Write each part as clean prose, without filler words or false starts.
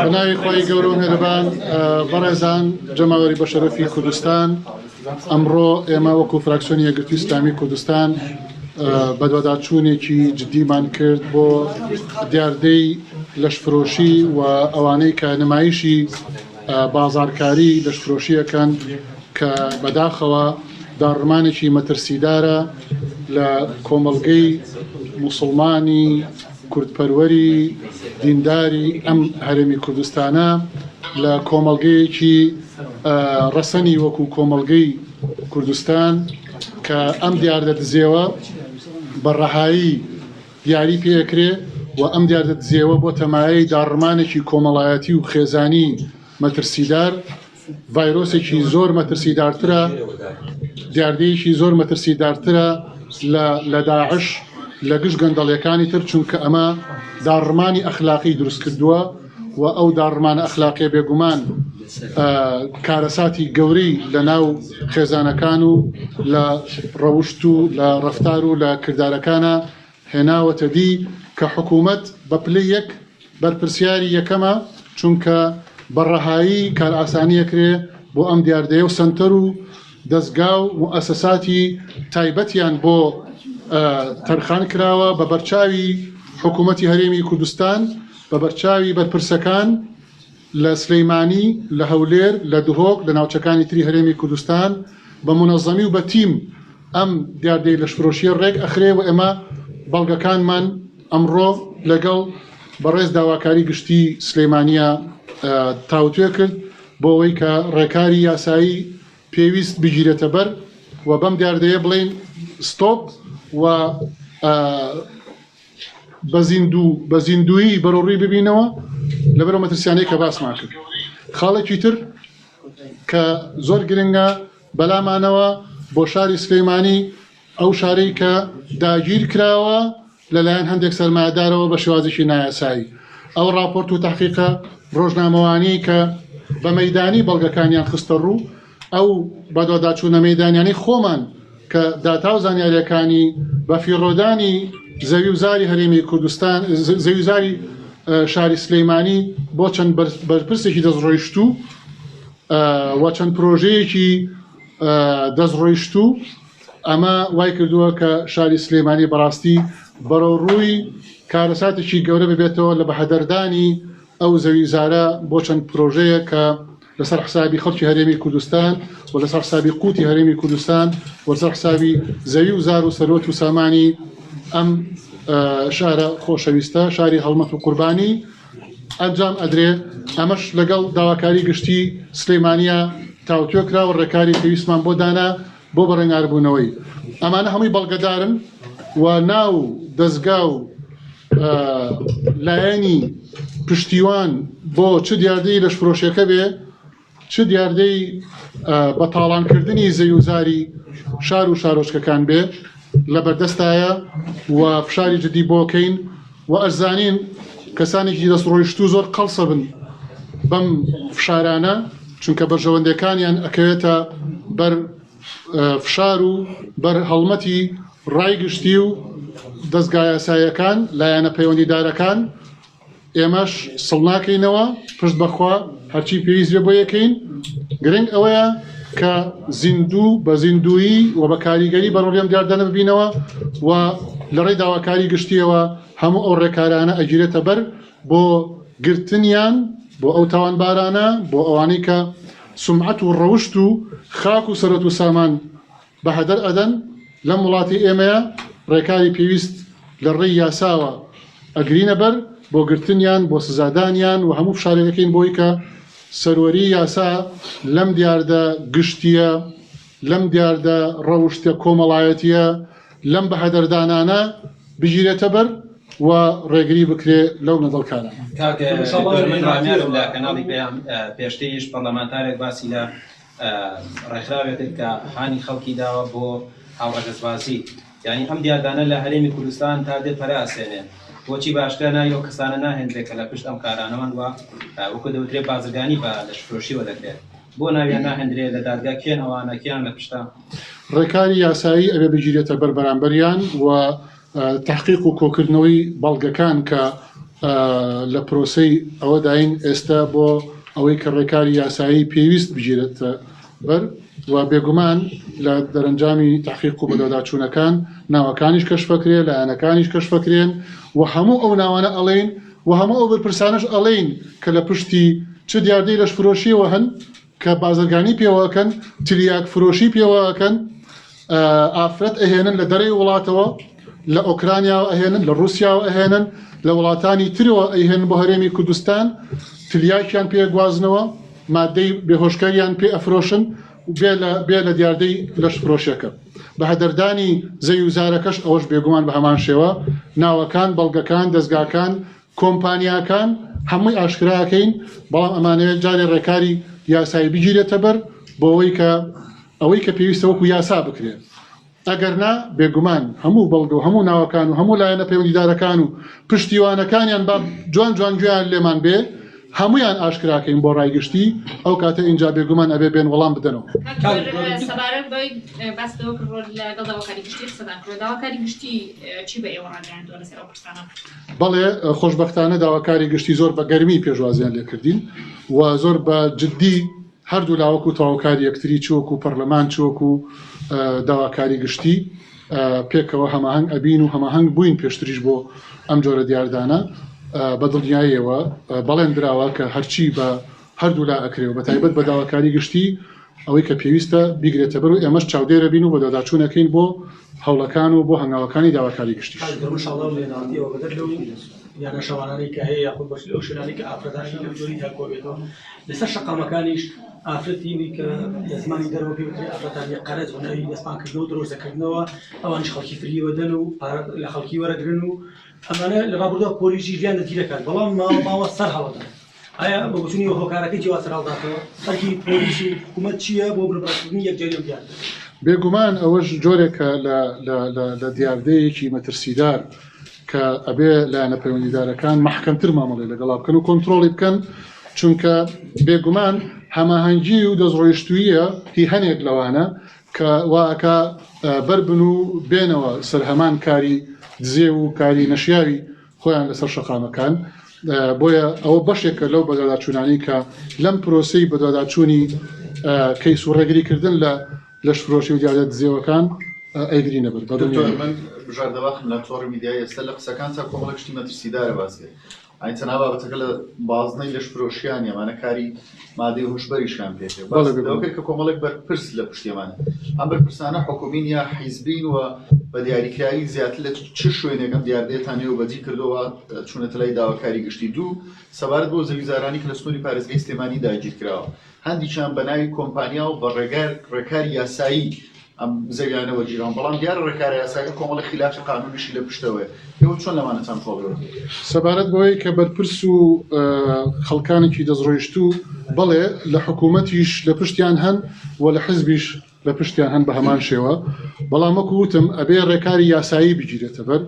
بەناوی خۆی گەورە و مێرەبان بەڕێزان جەماوەری بەشەرەفی کوردستان، ئەمڕۆ ئێمە وەکو فراکسیۆنی یەکگرتووی ئیسلامی کوردستان بەدواداچوونێکی جدیمان کرد بۆ دیاردەی لەشفرۆشی و ئەوانەی کە نمایشی بازارکاری لەشفرۆشیەکەن کە بەداخەوە داڕمانێکی مەترسیدارە لە کۆمەڵگەی موسڵمانی کوردپەروەری دینداری ئەم هەرێمی کوردستانە لە کۆمەڵگەیەکی ڕەسەنی وەکو کۆمەڵگەی کوردستان کە ئەم دیاردە دزێوە بەڕەهایی دیاری پێکرێ و ئەم دیاردە دزێوە بۆ تەمایەی داڕمانێکی کۆمەڵایەتی و خێزانی مەترسیدار، ڤایرۆسێکی زۆر مەترسیدارترە، دیاردەیەکی زۆر مەترسیدارترە لە داعش لە گشت گەندەڵیەکانی تر، چونکە ئەمە داڕمانی ئەخلاقی دروست کردووە و ئەو داڕمانە ئەخلاقی بێگومان کارەساتی گەورەی لە ناو خێزانەکان و لە ڕەوشت و لە ڕەفتار و لە کردارەکانە هێناوەتە دی کە حکوومەت بە پلەی یەک بەرپرسیاری یەکەمە، چونکە بەڕەهایی کار ئاسانیەکرێ بۆ ئەم دیاردەیە و سنتەر و دەستگا و موئەسەساتی تایبەتیان بۆ تەرخان کراوە بە بەرچاوی حکوومەتی هەرێمی کوردستان، بە بەرچاوی بەرپرسەکان لە سلەیمانی، لە هەولێر، لە دهۆک، لە ناوچەکانی تری هەرێمی کوردستان بە منەظەمی و بە تیم ئەم دیاردەی لەشفرۆشیە ڕێک ئەخرێ و ئێمە بەڵگەکانمان ئەمڕۆ لەگەڵ بەڕێز داواکاری گشتی سلەیمانیە تاوتوێ کرد بۆ ئەوەی کە ڕێکاری یاسایی پێویست بگیرێتە بەر و بەم دیاردەیە بڵێن ستۆپ و بە زیندویی بەڕۆڕی ببینەوە لەبەرەوە مەترسیانەی کە باسمان کرد. خاڵێکی تر کە زۆر گرنگە بەلامانەوە بۆ شاری سلەیمانی، ئەو شارەی کە داگیر کراوە لەلایەن هەندێک سەرمایەدارەوە بە شێوازێکی نایاسایی. ئەو راپۆرت و تەحقیقە ڕۆژنامەوانەی کە بە مەیدانی بەڵگەکانیان خستە ڕوو، ئەو بەدواداچوونە مەیدانیانەی خۆمان کە داتا و زانیاریەکانی بە فیڕۆدانی زەوی و زاری هەرێمی کوردستان، زەوی و زاری شاری سلەیمانی بۆ چەند بەرپرسێکی دەستڕۆیشتوو و چەند پرۆژەیەکی دەستڕۆیشتوو، ئەمە وای کردووە کە شاری سلەیمانی بەڕاستی بەڕۆڕووی کارەساتێکی گەورە ببێتەوە لە بەهەدەردانی ئەو زەوی زارە بۆ چەند پرۆژەیە کە لەسەر حسابی خەڵکی هەرێمی کوردستان و لەسەر حسابی قوتی هەرێمی کوردستان و لەسەر حسابی زەوی و زار و سەرۆت و سامانی ئەم شارە خۆشەویستە، شاری هەڵمەت و قوربانی ئەنجام ئەدرێ. ئەمەش لەگەڵ داواکاری گشتی سلەیمانیە تاوتوێ کرا و ڕێکاری پێویستمان بۆ دانا بۆ بەڕێنگاربوونەوەی. ئەمانە هەمووی بەڵگەدارن و ناو دەستگا و لایەنی پشتیوان بۆ چ دیاردەی لەشفرۆشیەکە بێ، چ دیاردەی بەتاڵانکردنی زەوی و زاری شار و شارۆچکەکان بێ لە بەردەستایە و فشاری جدی بۆکەین و ئەرزانین کەسانێکی دەستڕۆیشتوو زۆر قەڵسە بن بەم فشارانە، چونکە بەرژەوەندەکانیان ئەکەوێتە بەر فشار و بەر هەڵمەتی ڕایگشتی و دەستگا یاساییەکان لایەنە پەیوەندیدارەکان. ئێمەش سڵ ناکەینەوە پشت بەخوا هەرچی پێویست بێ بۆ یەکەین. گرنگ ئەوەیە کە زیندوو بە زیندویی و بە کاریگەری بەڕۆڕیەم دیاردانە ببینەوە و لە ڕێی داواکاری گشتیەوە هەموو ئەو ڕێکارانە ئەگیرێتە بەر بۆ گرتنیان بۆ ئەو تاوانبارانە، بۆ ئەوانەی کە سومعەت و ڕەوشت و خاک و سەرەت و سامان بە هەدەر ئەدەن لەم وڵاتی ئێمەیە. ڕێکاری پێویست لە ڕێی یاساوە ئەگرینە بەر بۆ گرتنیان، بۆ سزادانیان و هەموو فشارێکەکەین بۆی کە سەروەری یاسا لەم دیاردە گشتیە، لەم دیاردە ڕەوشتە کۆمەڵایەتیە، لەم بەهەدەردانانە بگیرێتە بەر و ڕێگری بکرێ لەو نەدڵکانە. من ڕامیارم لە کەناڵی پێشتریش پەرلەمانتارێک باسی لە ڕێکخراوێتێک کە هانی خەڵکی داوە بۆ هاوڕەگەزبازی، یعنی ئەم دیاردانە لە هەرێمی کوردستان تا دێت پەرە ئەسێنێ. بۆچی باشترە نایۆ کەسانە ناهێنرێت کە لە پشت ئەم کارانەوەن وە وەکو دەوترێت بازرگانی بە لەشفرۆشیوە دەکرێت، بۆ ناویان ناهێنرێت لە دادگا کێن ئەوانەکیان لە پشتە ڕێکاری یاسایی ئەبێ بگیرێتە بەر بەرامبەریان و تحقیق و کۆکردنەوەی بەڵگەکان کە لە پرۆسەی ئەوە داین ئێستا بۆ ئەوەی کە ڕێکاری یاسایی پێویست بگیرێتە بەر و بێگومان لە دەرەنجامی تحقیق و بەدەداچوونەکان ناوەکانیش کەشفەکرێن لایەنەکانیش کەشفەکرێن و هەموو ئەو ناوانە ئەڵێن و هەموو ئەو بەرپرسانش ئەڵێن کە لە پشتی چ دیاردەی لەشفرۆشیەوە هەن کە بازرگانی پێوەکەن تریاک فرۆشی پێوەکەن ئافرەت ئەهێنن لە دەرەی وڵاتەوە لە ئۆکرانیاوە ئەهێنن لە رووسیاوە ئەهێنن لە وڵاتانی ترەوە ئەیهێن بۆ هەرێمی کوردستان تریاکیان پێگوازنەوە مادەی بێهۆشکاریان پێ ئەفرۆشن بێ لە دیاردەی لەشفرۆشیەکە بە هەدەردانی زەوی وزارەکەش ئەوەش بێگومان بە هەمان شێوە ناوەکان بەڵگەکان دەستگاکان کۆمپانیاکان هەمووی ئاشکراکەین بەڵام ئەمانەوێت جارێ ڕێکاری یاسایی بگیرێتە بەر بۆ ئەوەی کە پێویستە وەکو یاسا بکرێت ئەگەرنا بێگومان هەموو بەڵگە و هەموو ناوەکان و هەموو لایەنە پەیوەندیدارەکان و پشتیوانەکانیان با جوان جوان گوێیان لێمان بێ هەمویان ئاشکراکەین بۆ ڕایگشتی ئەو کاتە اینجا بێگومان ئەبێ بێن وەڵام بدەنەوە سەبارەت بۆی باستەوە کردۆ لەگەڵ داواکاری گشتی قسەدان کرد داواکاری گشتی چی بە ئێوە ڕاگەیاندووە لەسەر ئەو پرسانە بەڵێ خۆشبەختانە داواکاری گشتی زۆر بە گەرمی پێشوازیان لێکردین و زۆر بە جددی هەردوو لاوەکو تەواوکاری یەکتری چوەکو پەرلەمان چوەکو داواکاری گشتی پێکەوە هەماهەنگ ئەبین و هەماهەنگ بووین پێشتریش بۆ ئەم جۆرە دیاردانە بە دڵنیاییەوە بەڵێن دراوە کە هەرچی بە هەردوو لا ئەکرێ و بە تایبەت بە داواکاری گشتی ئەوەی کە پێویستە بیگرێتە بەر و ئێمەش چاودێرە بین و بە داداچوونەکەین بۆ هەوڵەکان و بۆ هەنگاوەکانی داواکاری گشتی یانە شەوانانی کە هەیە یاخود بەش لەو شوێنانی کە ئافرەتانی لەو جۆری تاکۆبێتەوە لەسەر شەقامەکانیش ئافرەتینی کە لە زمانی دەرەوە پێوتری ئافرەتانی قەرەز بوونەوەی دەستپانکردنەوە و درۆزەکردنەوە ئەوانش خەڵکی فریوە دەن و لە خەڵکی وەرەگرن و ئەمانە لە ڕابردووە پۆلیسی ژیان دەتی دەکات بەڵام ماوە سەر هەڵەدەن ئایا بە گوتنی هۆکارەکەی جیوا سەر هەڵداتەوە خەڵکی پۆلیسی و حکوومەت چییە بۆ بڕبڕکردنی یەکجێری دیار بێگومان ئەوەش جۆرێکە لە دیاردەیەکی مەترسیدار کە ئەبێ لایەنە پەیوەندیدارەکان محکەمتر مامەڵێ لەگەڵا بکەن و کۆنتڕۆڵی بکەن چونکە بێگومان هەماهەنگی و دەستڕۆیشتوویە هی هەنێک لەوانە کە واکە بەربن و بێنەوە سەرهەمان کاری دزێ و کاری نەشیاوی خۆیان لەسەر شەقامەکان بۆیە ئەوە بەشێکە لەو بەداداچوونانی کە لەم پرۆسەی بەداداچوونی کەیس و ڕێگریکردن لە شفرۆشی و دیاردە دزێوەکان ئەیگرینە بەر من بژاردەباخم لە تۆڕی میدیای ئێستا لە قسەکان تا کۆمەڵێک شتی مەترسیدارە باس کرد ئایتەنا بابەتەکە لە بازنەی لەشفرۆشیان ئەمانە کاری مادەی هۆشبەریشیان پێکرد بەڵێ کە کۆمەڵێک بەرپرس لە پشتیمانە ئەم بەرپرسانە حکومین یا حیزبین و بە دیاریکراوی زیاتر لە چ شوێنێکم دیاردەیەتان هەیە و بەجی کردەوە چوونەتە لای داواکاری گشتی دوو سەبارەت بۆ زەویزارانی کە لە سنووری پارێزگای سلێمانی داگیر کراوە هەندێکیان بە ناوی کۆمپانیا و بە ڕێکاری یاسایی ئەم زەویانەوە جیران بەڵام دیارە ڕێکاری یاسایی کۆمەڵی خلافی قانونیشی لە پشتەوەی ئێوە چۆن لەمانەتان کۆڵەوە سەبارەت بۆی کە بەرپرس و خەڵکانێکی دەستڕۆیشتوو بەڵێ لە حکوومەتیش لە پشتیان هەن و لە حزبیش لە پشتیان هەن بە هەمان شێوە بەڵام وەکو وتم ئەبێ ڕێکاری یاسایی بگیرێتە بەر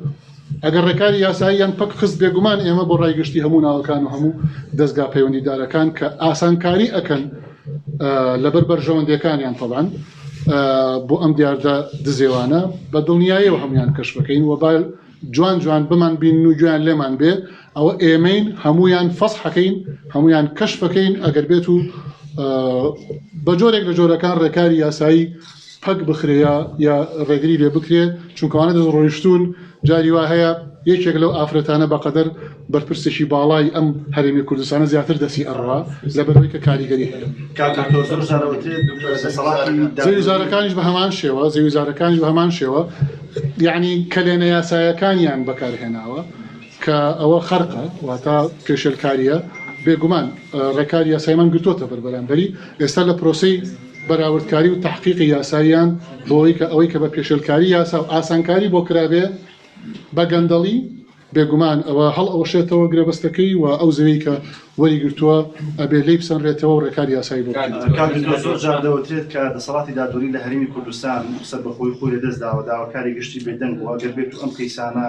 ئەگەر ڕێکاری یاساییان پەک خست بێگومان ئێمە بۆ ڕایگشتی هەموو ناوەکان و هەموو دەستگا پەیوەندیدارەکان کە ئاسانکاری ئەکەن لەبەر بەرژەوەندەکانیان تەڵان بۆ ئەم دیاردە دزێوانە بە دڵنیاییەوە هەمویان کەشفەکەین و با جوان جوان بمان بین و گویان لێمان بێ ئەوە ئێمەین هەمویان فەسحەکەین هەمویان کەشفەکەین ئەگەر بێت و بە جۆرێک لە جۆرەکان ڕێکاری یاسایی پەک بخرێ یا ڕێگری لێ بکرێت چونکەوانە دەستڕۆیشتون جاری وا هەیە یەکێک لەو ئافرەتانە بەقەدەر بەرپرسێکی باڵای ئەم هەرێمی کوردستانە زیاتر دەسی ئەڕوا لەبەرەوەی کە کاریگەری هەیە زەویزارەکانیش بە هەمان شێوە زەویزارەکانیش بە هەمان شێوە یعنی کەلێنە یاسایەکانیان بەکارهێناوە کە ئەوە خەرقە واتە پێشێلکاریە بێگومان ڕێکاری یاساییمان گرتوۆتە بەربەرامبەری ئێستا لە پرۆسەی بەراوردکاری و تحقیقی یاساییان بۆی کە ئەوەی کە بە پێشێلکاری یاسا و ئاسانکاری بۆ کرابێ بە گەندەڵی بێگومان ئەوە هەڵ ئەوەشێتەوە گرێبەستەکەی و ئەو زەوەی کە وەریگرتووە ئەبێ لی بسەنرێتەوە و ڕێکاری یاسایی بۆ زۆر جار دەوترێت کە دەسەڵاتی دادوەری لە هەرێمی کوردستان سەر بەخۆی خۆی لەدەستداوە داواکاری گشتی بێدەنگ بووە گەر بێت و ئەم کەیسانە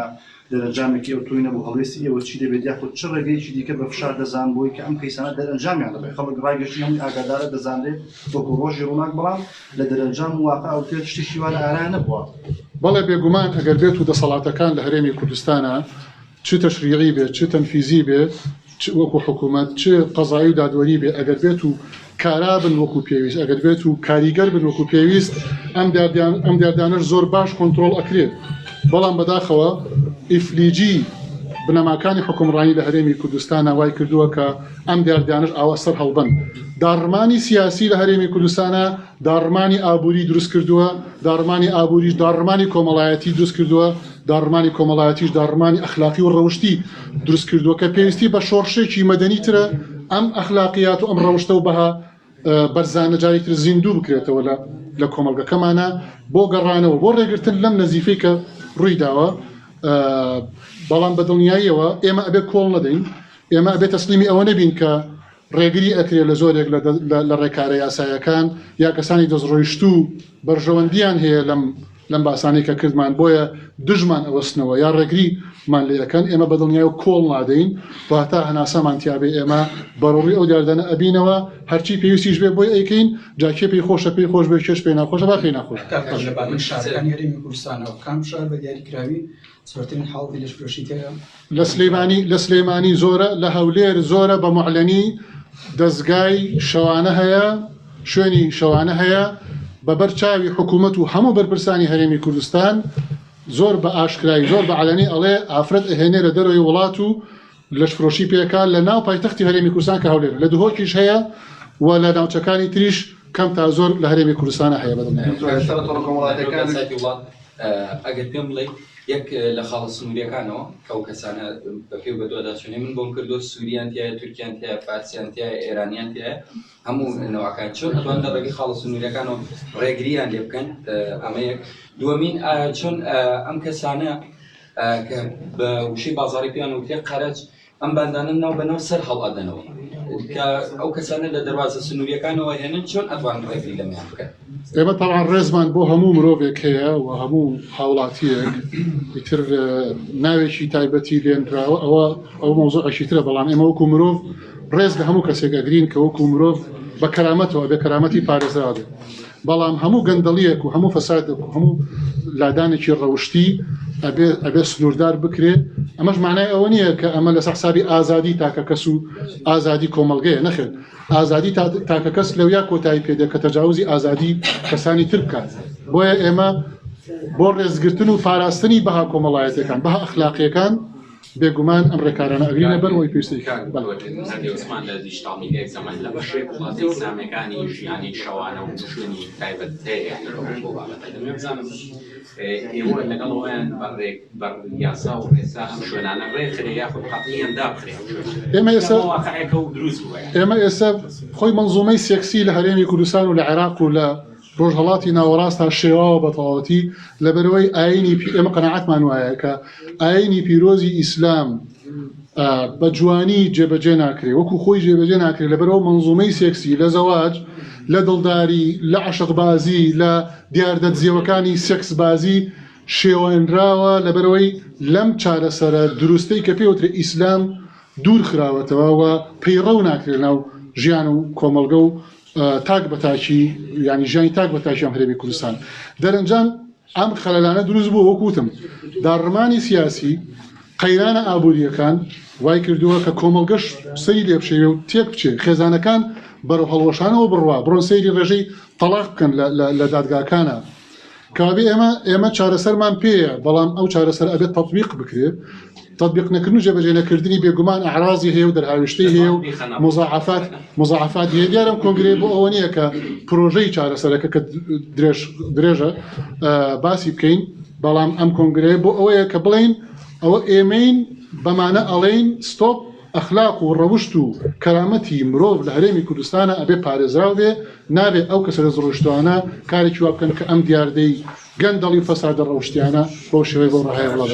دەرەنجامێکی ئەو توی نەبوو هەڵوێستی ئێوە چی دەبێت یاخود چ ڕێگەیەکی دیکە بە فشار دەزان بۆی کە ئەم کەیسانە دەرەنجامیان دەبێت خەڵک ڕایگەشتی هەمووی ئاگادارە دەزانرێت وەکو ڕۆژی ڕووناک بەڵام لە دەرەنجام واقع ئەو تێت شتێکی وا لە ئارایە نەبووە بەڵێ بێگومان ئەگەر بێت و دەسەڵاتەکان لە هەرێمی کوردستانە چ تەشریعی بێت چ تەنفیزی بێت وەکو حکوومەت چ قەزایی و دادوەری بێ ئەگەر بێت و کارا بن وەکو پێویست ئەگەر بێت و کاریگەر بن وەکو پێویست ئەم دیاردانەش زۆر باش کۆنتڕۆڵ ئەکرێت بەڵام بەداخەوە ئیفلیجی بنەماکانی حکومڕانی لە هەرێمی کوردستان وای کردووە کە ئەم دیاردانش ئاوا سەر هەڵبن داڕمانی سیاسی لە هەرێمی کوردستانە داڕمانی ئابووری دروست کردووە داڕمانی ئابووریش داڕمانی کۆمەڵایەتی دروست کردووە داڕمانی کۆمەڵایەتیش داڕمانی ئەخلاقی و ڕەوشتی دروست کردووە کە پێویستی بە شۆڕشێکی مەدەنیترە ئەم ئەخلاقیات و ئەم ڕەوشتە و بەها بەرزانە جارێکتر زیندوو بکرێتەوە لە کۆمەلگەکەمانە بۆ گەڕانەوە بۆ ڕێگرتن لەم نەزیفەی کە ڕوویداوە بەڵام بە دڵنیاییەوە ئێمە ئەبێ کۆڵ نەدەین ئێمە ئەبێ تەسلیمی ئەوە نەبین کە ڕێگری ئەکرێت لە زۆرێک لە ڕێکارە یاسایەکان یا کەسانی دەستڕۆیشت و بەرژەوەندیان هەیە لەم باسانەی کە کردمان بۆیە دژمان ئەوەستنەوە یا ڕێگریمان لێ ئەەکەن ئێمە بە دڵنیای کۆڵ نادەین واتە هەناسەمان تیابێ ئێمە بەڕوڕی ئەو دیاردانە ئەبینەوە هەرچی پێویستیش بێ بۆی ئەیکەین جاکێ پێی خۆشە پێی خۆش بێ کێش پێی ناخۆشە با پێی ناخۆش شارەکانی هەرێمی کوردستانەوە کام شار بە دیاریکراوی زۆرترین حاڵی لەشفرۆشی هەیە لە سلەیمانی زۆرە لە هەولێر زۆرە بە موعلەنی دەستگای شەوانە هەیە شوێنی شەوانە هەیە بەبەر چاوی حکوومەت و هەموو بەرپرسانی هەرێمی کوردستان زۆر بە ئاشکرایی زۆر بە عەلەنی ئەڵێ ئافرەت ئەهێنێ لە دەرەوەی وڵات و لەشفرۆشی پێکات لە ناو پایتەختی هەرێمی کوردستان کە هەولێر لە دهۆکیش هەیە و لە ناوچەکانی تریش کەم تا زۆر لە هەرێمی کوردستانە هەیە ئەگەر پێم بڵێ یەک لە خاڵە سنووریەکانەوە کەو کەسانە بەپێ بە دووەداچێنێ من بۆم کردو سووریان تایە تورکیان تایە فارسیان تایە ئێرانیان تایە هەموو نەوەکان چۆن ئەتوان دەڕێگەی خاڵە سنووریەکانەوە ڕێگریان لێ بکەن ئەمە یەک دووەمین چۆن ئەم کەسانە کە بە وشەی بازاڕی پێیان وتێ قەرەج ئەم باندانە ناو بەناو سەر هەڵئەدەنەوە کە ئەو کەسانە لە دەواازە سنووریەکانەوە هێنن چۆن ئەتوان ڕێگری لەمیان بکەن ئێمە تاوان ڕێزمان بۆ هەموو مرۆڤێک هەیە و هەموو هاوڵاتیەک ئیتر ناوێکی تایبەتی لێنراوە ئەو مۆزوعێکی ترە بەڵام ئێمە وەکو مرۆڤ ڕێز لە هەموو کەسێک ئەگرین کە وەکو مرۆڤ بە کەرامەتەوە بێ کەرامەتی پارێزرابێت بەڵام هەموو گەندەڵیەک و هەموو فەسادێک و هەموو لادانێکی ڕەوشتی ئەبێ سنووردار بکرێت ئەمەش معنای ئەوە نییە کە ئەمە لە سەحسابی ئازادی تاکە کەس و ئازادی کۆمەڵگەیە نەخێت ئازادی تاکە کەس لەویا کۆتایی پێدە کە تەجاوزی ئازادی کەسانی تر بکات بۆیە ئێمە بۆ ڕێزگرتن و پاراستنی بەها کۆمەڵایەتەکان بەها ئەخلاقیەکان بێگومان ئەم ڕێکارانە ئەگرینە بەرەوەی پێویستی عوسمان لە دیجیتال میدیای زەمان لە بەشێک وڵاتی ئیسلامەکانی ژیانی شەوانە و شوێنی تایبەت هەیە بۆ بابەتە دەمێ بزانم ئێوە لەگەڵ ئەویان بەڕ یاسا و ڕێسا ئەم شوێنانە ڕێکخرێ یاخود حەقییان دابخرێ ئێمە ئێستا خۆی مەنزومەی سێکسی لە هەرێمی کوردستان و لە عێراق و لە ڕۆژهەڵاتی ناوەڕاستە شێواوە بە تەواوەتی لەبەرەوەی ئاینی ئێمە قەناعەتمان وایە کە ئاینی پیرۆزی ئیسلام بە جوانی جێبەجێ ناکرێ وەکو خۆی جێبەجێ ناکرێت لەبەرەوە مەنزومەی سێکسی لە زەواج لە دڵداری لە عەشقبازی لە دیاردەجێوەکانی سێکس بازی شێوەنراوە لەبەرەوەی لەم چارەسەرە دروستەی کە پێوترێ ئیسلام دوور خراوەتەوە و پەیڕەو ناکرێت ناو ژیان و کۆمەڵگە و تاک بەتاکی ینی ژیانی تاک بەتاکی ئەم هەرێمی کوردستان دەرەنجام ئەم خەلەلانە دروست بوو وەکوتم داڕمانی سیاسی قەیرانە ئابووریەکان وای کردووە کە کۆمەڵگەش سەری لێ بشێوێ و تێک بچێ خێزانەکان بەرەو هەڵوەشانەوە بڕوا بڕۆن سەیری ڕێژەی تەلاق بکەن لە دادگاکانە کابێ ئێمە چارەسەرمان پێیە بەڵام ئەو چارەسەر ئەبێت تەطبیق بکرێت تطبیق نەکردن و جێبەجێ نەکردنی بێگومان ئەعرازی هەیە و دەرهاوێشتەی هەیە و مزاعفات هەیە دیارەم کۆنگرێ بۆ ئەوە نییە کە پرۆژەی چارەسەرەکە کە درێژە باسی بکەین بەڵام ئەم کۆنگرێ بۆ ئەوەیە کە بڵین ئەوە ئێمەین بەمانە ئەڵێین ستۆپ ئەخلاق و ڕەوشت و کەرامەتی مرۆڤ لە هەرێمی کوردستانە ئەبێ پارێزراو بێ نابێ ئەو کەسە لە زڕشتوانە کارێکی وا بکەن کە ئەم دیاردەی گەندەڵی فەسادە ڕەوشتیانە بۆ شێوەی بۆ ڕەهەیە وڵات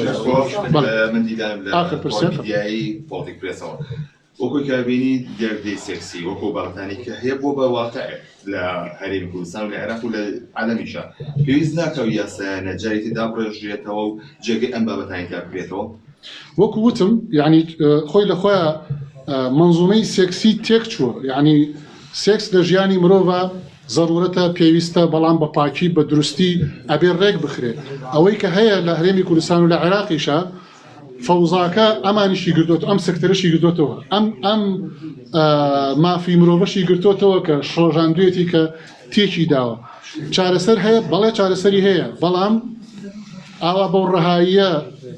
وەکو کابینی دیاردەی سێکسی وەکو باڵتانی کە هەیە بۆ بە واقع لە هەرێمی کوردستان و لە عێراق و لە عالەمیشە پێویست ناکەوت یاسایانە جارێتی دابڕێژرێتەوە و جێگەی ئەم بابەتانی کار بکرێتەوە وەکو وتم یعنی خۆی لە خۆیان منزومەی سێکسی تێک چووە یعنی سێکس لە ژیانی مرۆڤە ضرورەتە پێویستە بەڵام بە پاکی بە دروستی ئەبێ ڕێک بخرێ ئەوەی کە هەیە لە هەرێمی کوردستان و لە عێراقیشە فەوزاکە ئەمانیشی گرتوت ئەم سەکتەرشی گرتوتەوە ئەم مافی مرۆڤەشی گرتوتەوە کە شۆژاندوێتی کە تێکی داوە چارەسەر هەیە بەڵێ چارەسەری هەیە بەڵام ئاوا بەو ڕەهاییە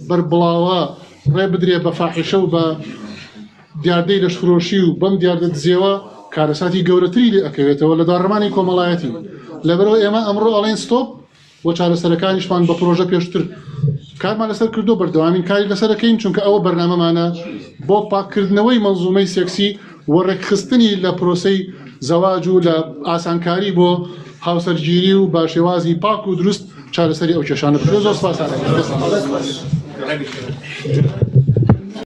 بەربڵاوە ڕێ بدرێ بە فاحیشە و بە دیاردەی لەشفرۆشی و بەم دیاردە دزیەوە کارەساتی گەورەتری لێ ئەکەوێتەوە لە داڕمانی کۆمەڵایەتی لەبەرەوە ئێمە ئەمڕۆ ئەڵێن ستۆپ بۆ چارەسەرەکانیشمان بە پرۆژە پێشتر کارمان لەسەر کردو بەردەوامین کاری لەسەرەکەین چونکە ئەوە بەرنامەمانە بۆ پاکردنەوەی مەنزومەی سێکسی وەڕێکخستنی لە پرۆسەی زەواج و لە ئاسانکاری بۆ هاوسەرگیری و با شێوازی پاک و دروست چارەسەری ئەو کێشانە بکرێت. زۆر سپاس.